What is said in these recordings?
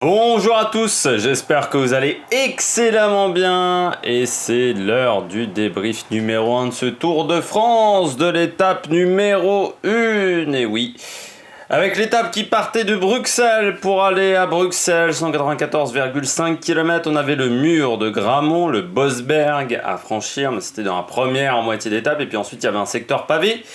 Bonjour à tous, j'espère que vous allez excellemment bien et c'est l'heure du débrief numéro 1 de ce Tour de France de l'étape numéro 1. Et oui, avec l'étape qui partait de Bruxelles pour aller à Bruxelles, 194,5 km, on avait le mur de Grammont, le Bosberg à franchir, mais c'était dans la première moitié d'étape et puis ensuite il y avait un secteur pavé.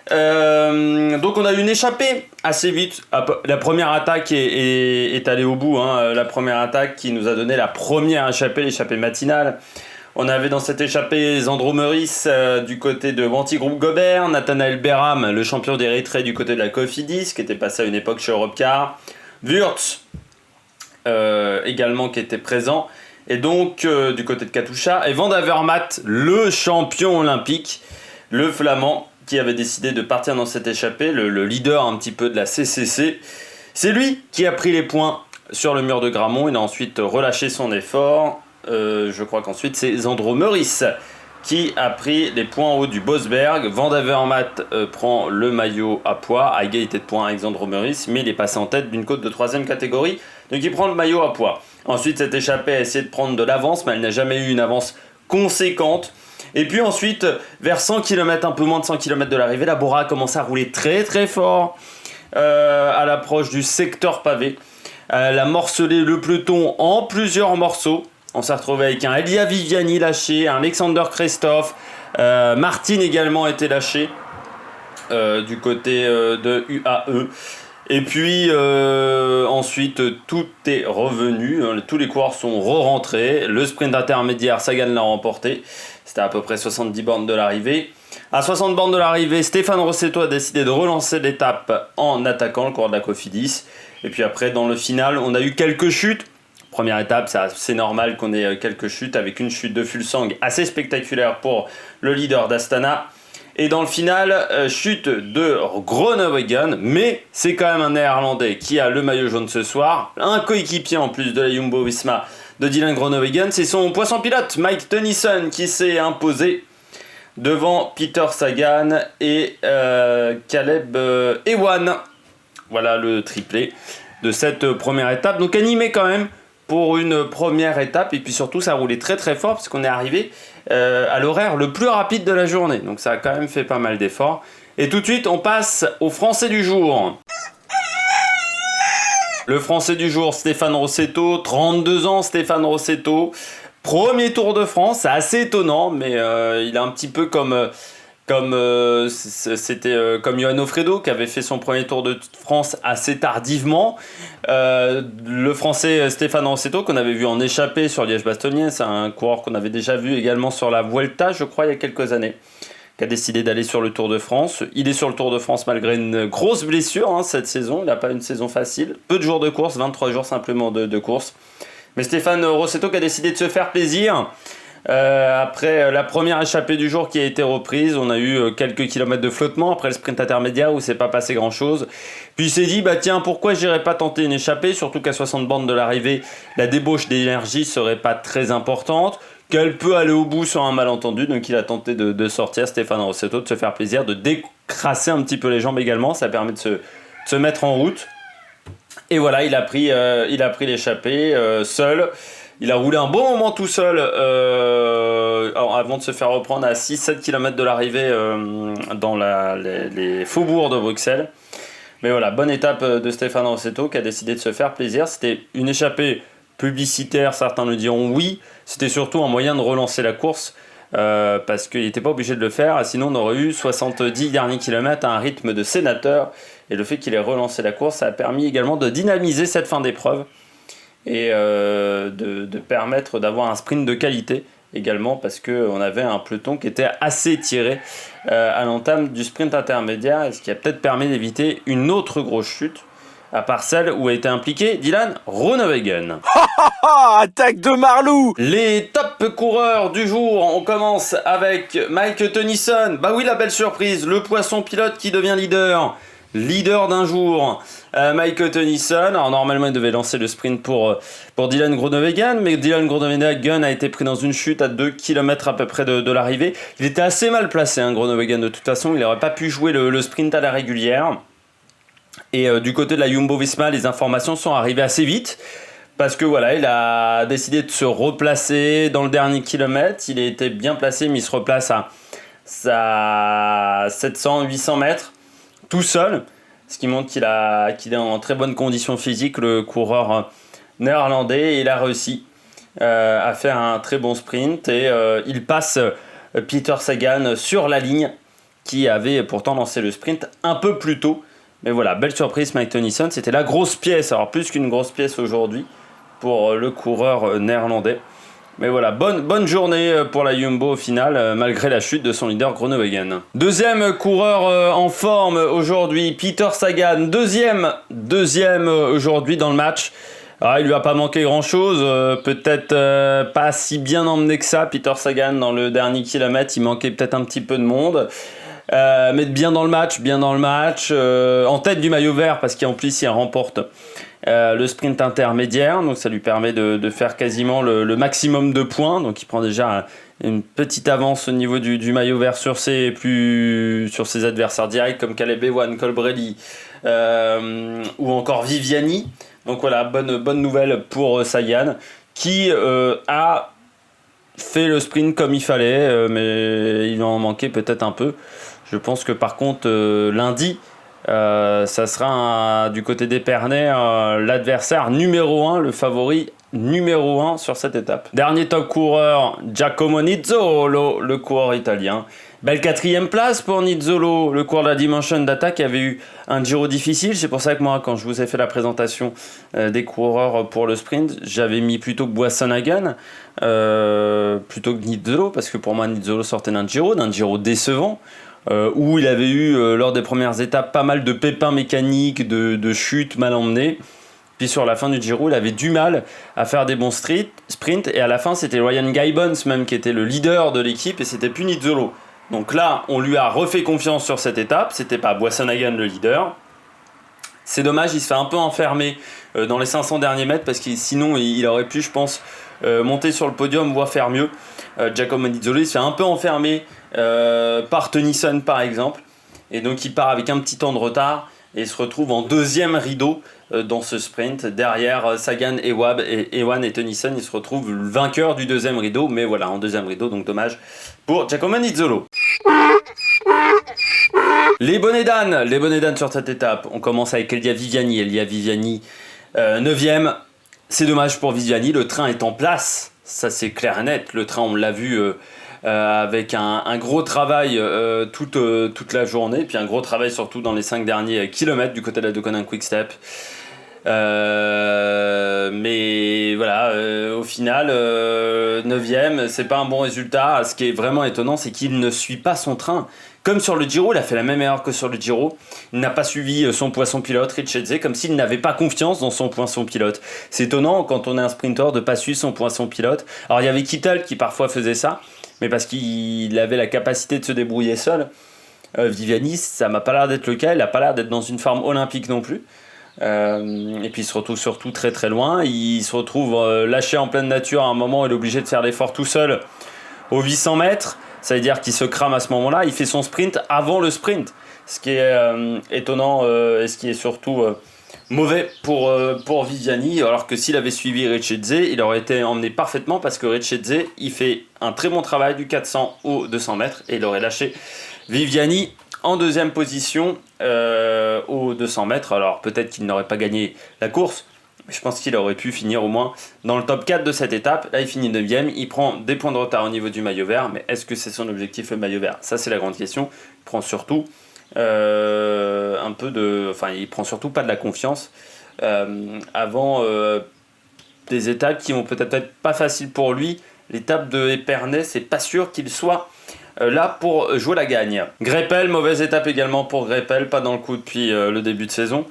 Donc on a eu une échappée assez vite. La première attaque est allée au bout, hein. La première attaque qui nous a donné la première échappée, l'échappée matinale. On avait dans cette échappée Zandro Meurice du côté de Wanty Groupe Gobert, Nathanael Beram, le champion d'Érythrée du côté de la Cofidis, qui était passé à une époque chez Europcar, Wurtz également qui était présent, et donc du côté de Katusha, et Van Avermaet, le champion olympique, le flamand, qui avait décidé de partir dans cette échappée, le leader un petit peu de la CCC. C'est lui qui a pris les points sur le mur de Grammont. Il a ensuite relâché son effort. Je crois qu'ensuite c'est Zandro Meurice qui a pris les points en haut du Bosberg. Van Avermaet prend le maillot à poids, à égalité de points avec Zandro Meurice, mais il est passé en tête d'une côte de 3e catégorie, donc il prend le maillot à poids. Ensuite, cette échappée a essayé de prendre de l'avance, mais elle n'a jamais eu une avance conséquente. Et puis ensuite, vers 100 km, un peu moins de 100 km de l'arrivée, la Bora a commencé à rouler très très fort à l'approche du secteur pavé. Elle a morcelé le peloton en plusieurs morceaux. On s'est retrouvé avec un Elia Viviani lâché, un Alexander Christophe, Martin également était lâché du côté de UAE. Et puis ensuite tout est revenu, tous les coureurs sont re-rentrés, le sprint intermédiaire Sagan l'a remporté, c'était à peu près 70 bornes de l'arrivée. À 60 bornes de l'arrivée, Stéphane Rossetto a décidé de relancer l'étape en attaquant le coureur de la Cofidis. Et puis après dans le final on a eu quelques chutes. Première étape, c'est assez normal qu'on ait quelques chutes, avec une chute de Fulsang assez spectaculaire pour le leader d'Astana. Et dans le final, chute de Groenewegen, mais c'est quand même un Néerlandais qui a le maillot jaune ce soir. Un coéquipier en plus de la Jumbo-Visma de Dylan Groenewegen, c'est son poisson pilote Mike Tennyson qui s'est imposé devant Peter Sagan et Caleb Ewan. Voilà le triplé de cette première étape. Donc animé quand même pour une première étape, et puis surtout ça roulait très très fort parce qu'on est arrivé à l'horaire le plus rapide de la journée, donc ça a quand même fait pas mal d'efforts. Et tout de suite on passe au Français du jour. Le Français du jour, Stéphane Rossetto, 32 ans Stéphane Rossetto, premier Tour de France, c'est assez étonnant, mais il est un petit peu comme Johan Fredo qui avait fait son premier Tour de France assez tardivement. Le Français Stéphane Rossetto qu'on avait vu en échappée sur Liège-Bastogne, c'est un coureur qu'on avait déjà vu également sur la Vuelta, je crois, il y a quelques années, qui a décidé d'aller sur le Tour de France. Il est sur le Tour de France malgré une grosse blessure cette saison, il n'a pas une saison facile, peu de jours de course, 23 jours simplement de course. Mais Stéphane Rossetto qui a décidé de se faire plaisir. Après la première échappée du jour qui a été reprise, on a eu quelques kilomètres de flottement après le sprint intermédiaire où c'est pas passé grand chose. Puis il s'est dit tiens, pourquoi j'irais pas tenter une échappée, surtout qu'à 60 bornes de l'arrivée la débauche d'énergie serait pas très importante, qu'elle peut aller au bout sur un malentendu. Donc il a tenté de sortir, Stéphane Rossetto, de se faire plaisir, de décrasser un petit peu les jambes également, ça permet de se mettre en route. Et voilà, il a pris l'échappée seul. Il a roulé un bon moment tout seul avant de se faire reprendre à 6-7 km de l'arrivée dans les faubourgs de Bruxelles. Mais voilà, bonne étape de Stéphane Rossetto qui a décidé de se faire plaisir. C'était une échappée publicitaire, certains le diront oui. C'était surtout un moyen de relancer la course parce qu'il n'était pas obligé de le faire. Sinon, on aurait eu 70 derniers kilomètres à un rythme de sénateur. Et le fait qu'il ait relancé la course, ça a permis également de dynamiser cette fin d'épreuve et de permettre d'avoir un sprint de qualité également, parce qu'on avait un peloton qui était assez tiré à l'entame du sprint intermédiaire, et ce qui a peut-être permis d'éviter une autre grosse chute, à part celle où a été impliqué Dylan Groenewegen. Attaque de Marlou. Les top coureurs du jour, on commence avec Mike Tennyson. Bah oui, la belle surprise, le poisson pilote qui devient leader d'un jour. Mike Tennyson, alors normalement il devait lancer le sprint pour Dylan Groenewegen, mais Dylan Groenewegen a été pris dans une chute à 2 km à peu près de l'arrivée. Il était assez mal placé, Groenewegen, de toute façon, il n'aurait pas pu jouer le sprint à la régulière. Et du côté de la Jumbo-Visma, les informations sont arrivées assez vite. Parce que voilà, il a décidé de se replacer dans le dernier kilomètre. Il était bien placé, mais il se replace à 700-800 mètres tout seul. Ce qui montre qu'il est en très bonne condition physique, le coureur néerlandais. Et il a réussi à faire un très bon sprint. Et il passe Peter Sagan sur la ligne, qui avait pourtant lancé le sprint un peu plus tôt. Mais voilà, belle surprise, Mike Tennyson. C'était la grosse pièce, alors plus qu'une grosse pièce aujourd'hui, pour le coureur néerlandais. Mais voilà, bonne journée pour la Jumbo au final, malgré la chute de son leader Groenewegen. Deuxième coureur en forme aujourd'hui, Peter Sagan. Deuxième aujourd'hui dans le match. Alors, il lui a pas manqué grand chose, peut-être pas si bien emmené que ça, Peter Sagan, dans le dernier kilomètre. Il manquait peut-être un petit peu de monde. Mais bien dans le match, en tête du maillot vert, parce qu'en plus il remporte le sprint intermédiaire, donc ça lui permet de faire quasiment le maximum de points. Donc il prend déjà une petite avance au niveau du maillot vert sur ses adversaires directs comme Caleb Ewan, Colbrelli ou encore Viviani. Donc voilà, bonne nouvelle pour Sagan, qui a fait le sprint comme il fallait, mais il en manquait peut-être un peu. Je pense que par contre lundi, ça sera du côté d'Épernay l'adversaire numéro 1, le favori numéro 1 sur cette étape. Dernier top coureur, Giacomo Nizzolo, le coureur italien. Belle 4e place pour Nizzolo, le coureur de la Dimension Data, qui avait eu un Giro difficile. C'est pour ça que moi, quand je vous ai fait la présentation des coureurs pour le sprint, j'avais mis plutôt que Boisson-Hagen plutôt que Nizzolo, parce que pour moi Nizzolo sortait d'un Giro décevant, où il avait eu lors des premières étapes pas mal de pépins mécaniques, de chutes mal emmenées. Puis sur la fin du Giro, il avait du mal à faire des bons sprints, et à la fin c'était Ryan Gibbons même qui était le leader de l'équipe, et c'était plus Nizzolo. Donc là, on lui a refait confiance sur cette étape, c'était pas Boisson-Hagen le leader. C'est dommage, il se fait un peu enfermer dans les 500 derniers mètres, parce que sinon il aurait pu, je pense, monter sur le podium, voire faire mieux. Giacomo Nizzolo, il se fait un peu enfermer par Tennyson par exemple, et donc il part avec un petit temps de retard, et il se retrouve en deuxième rideau dans ce sprint. Derrière Sagan, Ewan et Tennyson, il se retrouve le vainqueur du deuxième rideau, mais voilà, en deuxième rideau, donc dommage pour Giacomo Nizzolo. Les bonnets d'âne sur cette étape. On commence avec Elia Viviani, 9ème. C'est dommage pour Viviani, le train est en place, ça c'est clair et net. Le train, on l'a vu avec un gros travail toute la journée, puis un gros travail surtout dans les 5 derniers kilomètres du côté de la Deceuninck Quick-Step. Mais voilà, au final, 9ème, c'est pas un bon résultat. Ce qui est vraiment étonnant, c'est qu'il ne suit pas son train. Comme sur le Giro, il a fait la même erreur que sur le Giro. Il n'a pas suivi son poisson pilote, Richetze, comme s'il n'avait pas confiance dans son poisson pilote. C'est étonnant quand on est un sprinter de ne pas suivre son poisson pilote. Alors il y avait Kittel qui parfois faisait ça, mais parce qu'il avait la capacité de se débrouiller seul. Viviani, ça m'a pas l'air d'être le cas. Il n'a pas l'air d'être dans une forme olympique non plus. Et puis il se retrouve surtout très très loin. Il se retrouve lâché en pleine nature à un moment où il est obligé de faire l'effort tout seul aux 800 mètres. Ça veut dire qu'il se crame à ce moment-là. Il fait son sprint avant le sprint, ce qui est étonnant et ce qui est surtout mauvais pour Viviani. Alors que s'il avait suivi Richetze, il aurait été emmené parfaitement, parce que Richetze, il fait un très bon travail du 400 au 200 mètres, et il aurait lâché Viviani en deuxième position au 200 mètres. Alors peut-être qu'il n'aurait pas gagné la course, mais je pense qu'il aurait pu finir au moins dans le top 4 de cette étape. Là, il finit 9ème, il prend des points de retard au niveau du maillot vert, mais est-ce que c'est son objectif, le maillot vert? Ça, c'est la grande question. Il prend surtout il prend surtout pas de la confiance avant des étapes qui vont peut-être être pas faciles pour lui. L'étape de Épernay, c'est pas sûr qu'il soit là pour jouer la gagne. Greipel, mauvaise étape également pour Greipel, pas dans le coup depuis le début de saison.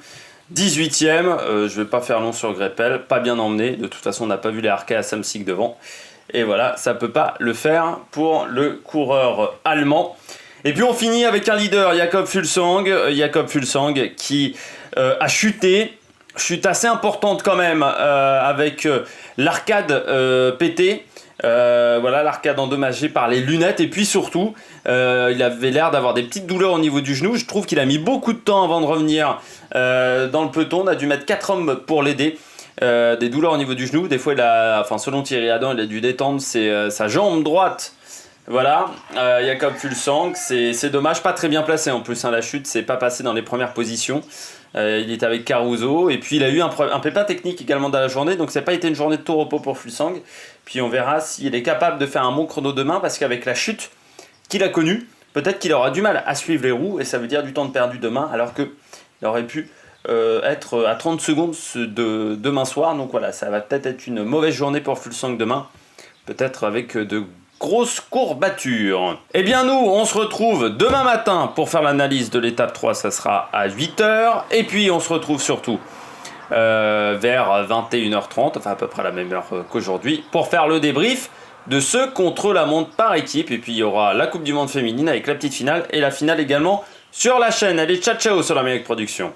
18ème, je vais pas faire long sur Greipel, pas bien emmené, de toute façon on n'a pas vu les Arkea à Samsic devant, et voilà, ça peut pas le faire pour le coureur allemand. Et puis on finit avec un leader, Jakob Fuglsang qui a chuté, chute assez importante quand même, avec l'arcade pété, Voilà, l'arcade endommagée par les lunettes. Et puis surtout, il avait l'air d'avoir des petites douleurs au niveau du genou. Je trouve qu'il a mis beaucoup de temps avant de revenir dans le peloton. On a dû mettre 4 hommes pour l'aider. Des douleurs au niveau du genou. Des fois, selon Thierry Adam, il a dû détendre sa jambe droite. Voilà, Jakob Fuglsang, c'est dommage, pas très bien placé en plus, hein, la chute, c'est pas passé dans les premières positions. Il était avec Caruso, et puis il a eu un pépin technique également dans la journée, donc ça n'a pas été une journée de tout repos pour Fuglsang. Puis on verra s'il est capable de faire un bon chrono demain, parce qu'avec la chute qu'il a connue, peut-être qu'il aura du mal à suivre les roues, et ça veut dire du temps de perdu demain, alors qu'il aurait pu être à 30 secondes demain soir. Donc voilà, ça va peut-être être une mauvaise journée pour Fuglsang demain, peut-être avec de grosses courbatures. Eh bien nous, on se retrouve demain matin pour faire l'analyse de l'étape 3, ça sera à 8h. Et puis on se retrouve surtout vers 21h30, enfin à peu près à la même heure qu'aujourd'hui, pour faire le débrief de ce contre-la-montre par équipe. Et puis il y aura la Coupe du Monde féminine avec la petite finale et la finale également sur la chaîne. Allez, ciao ciao sur l'Amérique Production.